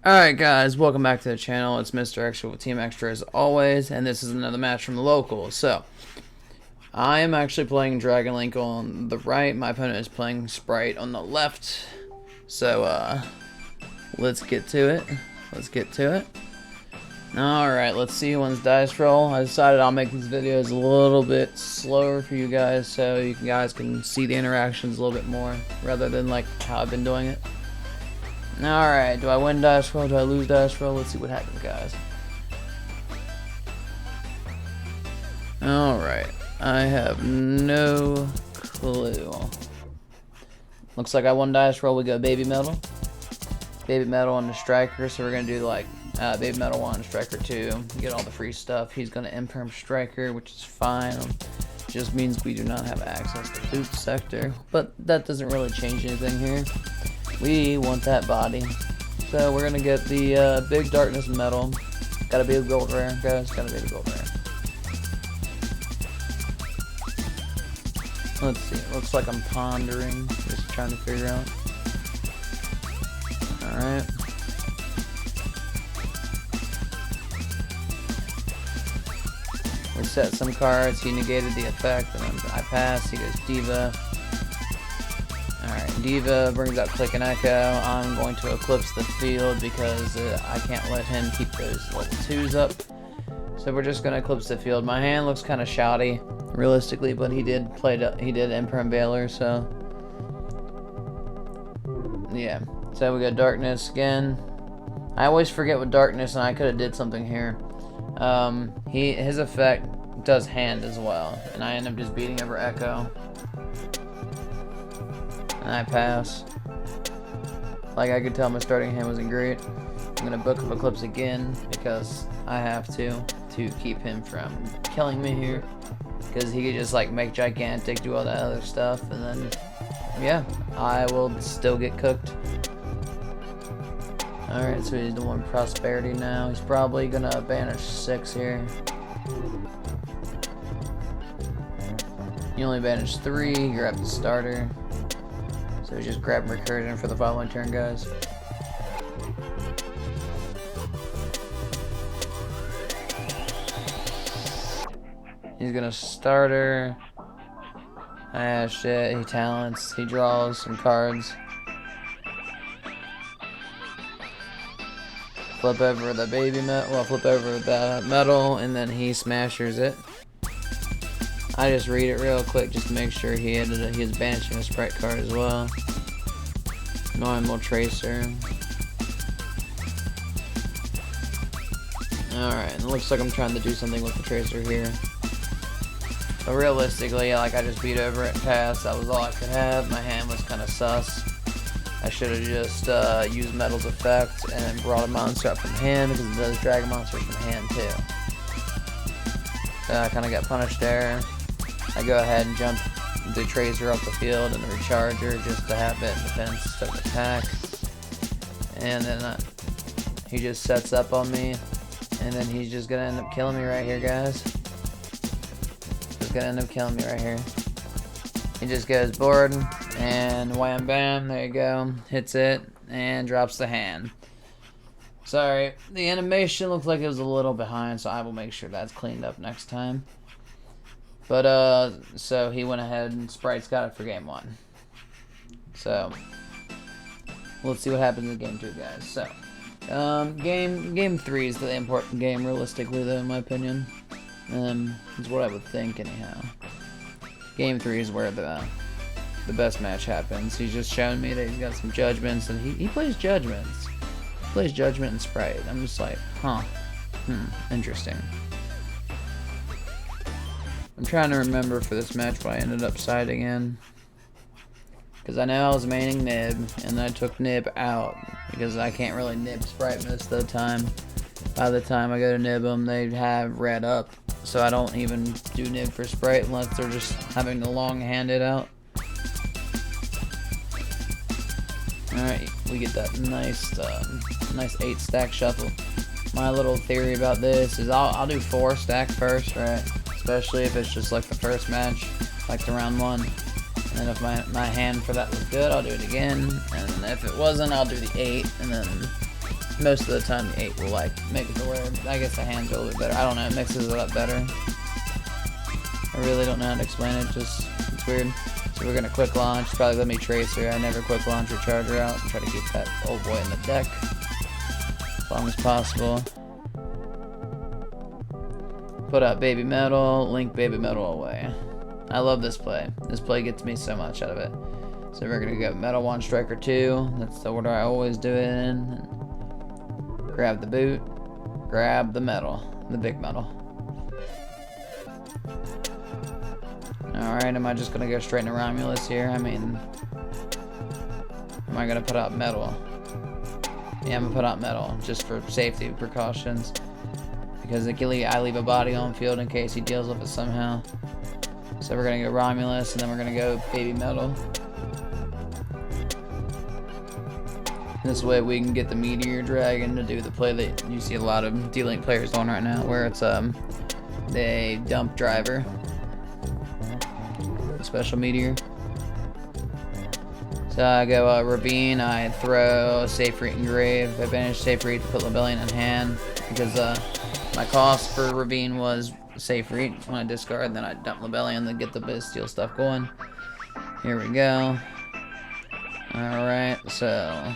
Alright guys, welcome back to the channel. It's Mr. Extra with Team Extra as always, and this is another match from the locals. So, I am actually playing Dragon Link on the right, my opponent is playing Spright on the left. So, let's get to it. Alright, let's see who wins dice roll. I decided I'll make these videos a little bit slower for you guys so you guys can see the interactions a little bit more, rather than like how I've been doing it. Alright, do I win dice roll? Do I lose dice roll? Let's see what happens, guys. Alright, I have no clue. Looks like I won dice roll. We go baby metal. Baby metal on the striker, so we're gonna do like baby metal 1, striker 2, get all the free stuff. He's gonna imperm striker, which is fine. Just means we do not have access to boot sector, but that doesn't really change anything here. We want that body, so we're gonna get the big darkness metal. Gotta be a gold rare, guys. Gotta be a gold rare. Let's see. It looks like I'm pondering, just trying to figure out. All right. We set some cards. He negated the effect, and then I pass. He goes Diva. Alright, Diva brings out Click and Echo. I'm going to Eclipse the field because I can't let him keep those level 2s up. So we're just going to Eclipse the field. My hand looks kind of shoddy, realistically, but he did Imperm Veiler, so... yeah. So we got Darkness again. I always forget with Darkness, and I could have did something here. His effect does hand as well, and I end up just beating over Echo. And I pass. Like I could tell my starting hand wasn't great. I'm gonna Book of Eclipse again because I have to keep him from killing me here. Because he could just like make gigantic, do all that other stuff, and then yeah, I will still get cooked. Alright, so he's doing prosperity now. He's probably gonna banish 6 here. You only banish 3, you're at the starter. So just grab recursion for the following turn, guys. He's gonna starter. Ah shit, he talents, he draws some cards. Flip over the baby metal, well, flip over the metal, and then he smashers it. I just read it real quick just to make sure he was banishing a Spright card as well. Normal Tracer. Alright, it looks like I'm trying to do something with the Tracer here. But realistically, like I just beat over it and passed. That was all I could have. My hand was kind of sus. I should have just used Metal's effect and then brought a monster up from hand because it does drag a monster from hand too. So I kind of got punished there. I go ahead and jump the Tracer off the field and the Recharger just to have it in defense instead of attack. And then he just sets up on me. And then he's just going to end up killing me right here, guys. He's going to end up killing me right here. He just goes bored and wham bam, there you go. Hits it and drops the hand. Sorry, the animation looks like it was a little behind, so I will make sure that's cleaned up next time. But, so he went ahead and Sprite's got it for game 1. So, let's see what happens in game 2, guys. So, game 3 is the important game, realistically, though, in my opinion. Is what I would think, anyhow. Game 3 is where the best match happens. He's just showing me that he's got some judgments, and he plays judgments. He plays judgment and Spright. I'm just like, huh. Interesting. I'm trying to remember for this match what I ended up siding in. Because I know I was maining Nib, and then I took Nib out. Because I can't really Nib Spright most of the time. By the time I go to Nib them, they have red up. So I don't even do Nib for Spright unless they're just having to long hand it out. Alright, we get that nice 8 stack shuffle. My little theory about this is I'll do 4 stack first, right? Especially if it's just like the first match, like the round 1. And then if my hand for that was good, I'll do it again. And if it wasn't, I'll do the 8. And then most of the time the 8 will like make it to where I guess the hands are a little bit better. I don't know, it mixes it up better. I really don't know how to explain it, just it's weird. So we're gonna quick launch, probably let me tracer. I never quick launch or charger out and try to keep that old boy in the deck as long as possible. Put out baby metal, link baby metal away. I love this play. This play gets me so much out of it. So we're gonna go metal 1, striker 2. That's the order I always do it in. Grab the boot, grab the metal, the big metal. Alright, am I just gonna go straight into Romulus here? I mean, am I gonna put out metal? Yeah, I'm gonna put out metal just for safety precautions. Because I leave a body on field in case he deals with it somehow. So we're gonna go Romulus and then we're gonna go baby metal. This way we can get the Meteor Dragon to do the play that you see a lot of D-Link players on right now, where it's they dump driver. Special Meteor. So I go Ravine, I throw Safe Reet Engrave, I banish Safe Reet to put Lebellion in hand, because my cost for Ravine was Safe Reet. When I discard, then I dump Lebellion to get the Bastille stuff going. Here we go. Alright, so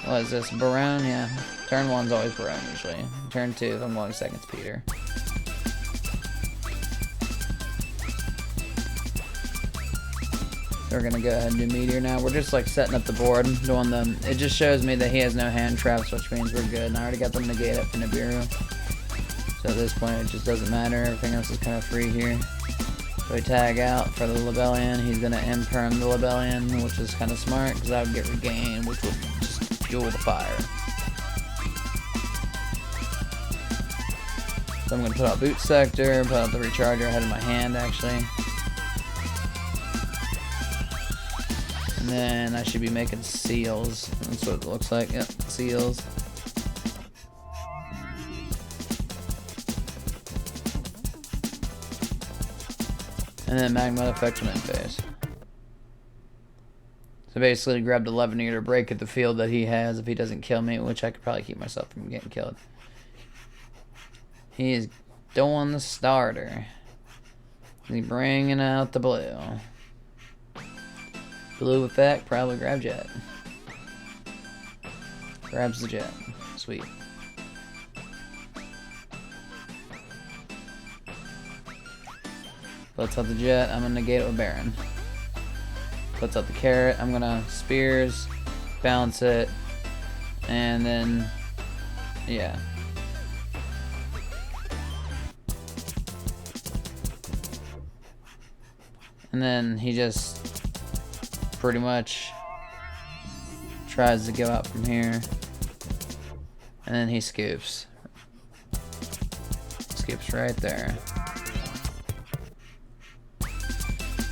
what is this? Barone? Yeah. Turn 1's always Barone usually. Turn 2, if I'm going second, it's Peter. So we're gonna go ahead and do Meteor now. We're just like setting up the board, doing them. It just shows me that he has no hand traps, which means we're good. And I already got them negate up for Nibiru. So at this point, it just doesn't matter. Everything else is kind of free here. So we tag out for the Lebellion. He's gonna imperm the Lebellion, which is kind of smart because I would get regain, which would just fuel the fire. So I'm gonna put out Boot Sector, put out the Recharger ahead of my hand actually. And then I should be making seals. That's what it looks like. Yep, seals. And then Magma effect him in phase. So basically grabbed 11 to break at the field that he has if he doesn't kill me, which I could probably keep myself from getting killed. He is doing the starter. He's bringing out the blue. Blue effect, probably grab Jet. Grabs the Jet. Sweet. Puts out the Jet, I'm gonna negate it with Baron. Puts out the Carrot, I'm gonna Spears, bounce it, and then, yeah. And then he just pretty much tries to go out from here, and then he scoops. Scoops right there.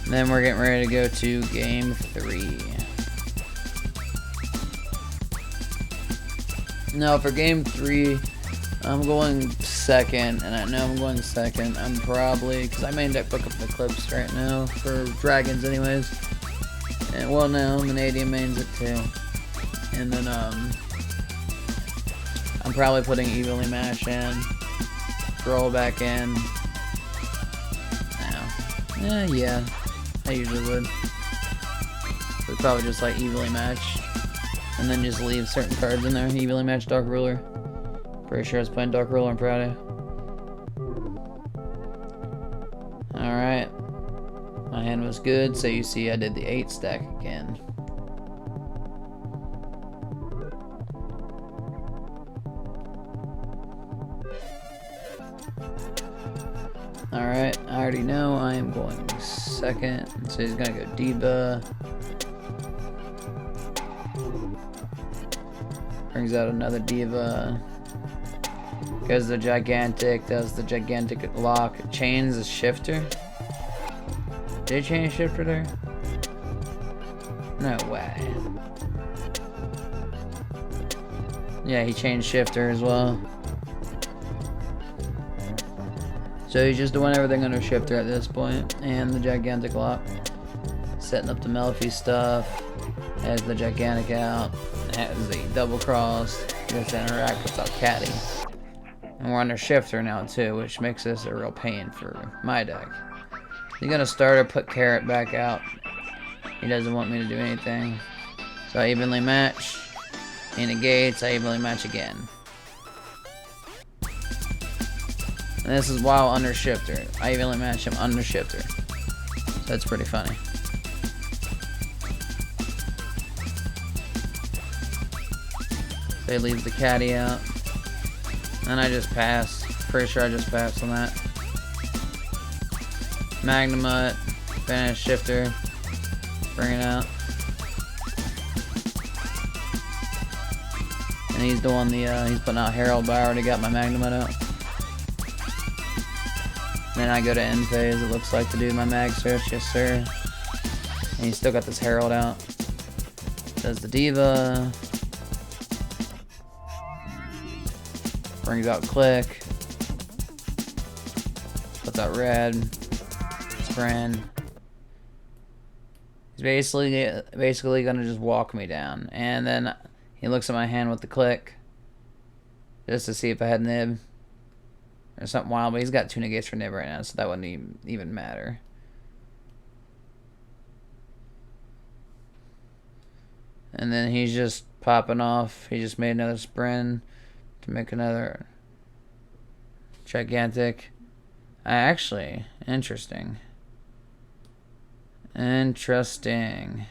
And then we're getting ready to go to game 3. Now for game 3, I'm going second, and I know I'm going second. I'm probably, because I main deck book up the clips right now for dragons anyways. And well, no, Vanadium mains it too. And then I'm probably putting Evenly Mash in, roll back in. No. Yeah, I usually would. But probably just like Evenly Match, and then just leave certain cards in there. Evenly Match Dark Ruler. Pretty sure I was playing Dark Ruler on Friday. Alright. My hand was good, so you see I did the 8 stack again. Alright, I already know I am going second, so he's gonna go Diva. Brings out another Diva. Goes the Gigantic, does the Gigantic lock, chains the Shifter. Did he change Shifter there? No way. Yeah, he changed Shifter as well. So he's just doing everything under Shifter at this point, and the Gigantic lock. Setting up the Melfi stuff, has the Gigantic out, has a double cross. Gets to interact with our caddy. And we're under shifter now too, which makes this a real pain for my deck. He's gonna starter, put carrot back out. He doesn't want me to do anything. So I evenly match. He negates, I evenly match again. And this is while under shifter. I evenly match him under shifter. So that's pretty funny. So he leaves the caddy out. And I just pass. Pretty sure I just passed on that. Magnamut, finish shifter, bring it out. And he's doing the, he's putting out Herald, but I already got my Magnamut out. Then I go to end phase, it looks like, to do my mag search, yes sir. And he's still got this Herald out. Does the Diva. Brings out Click. Puts out Red. Sprint. He's basically gonna just walk me down. And then he looks at my hand with the Click. Just to see if I had Nib. Or something wild, but he's got 2 negates for Nib right now, so that wouldn't even matter. And then he's just popping off. He just made another sprint to make another gigantic. Actually, interesting. Interesting.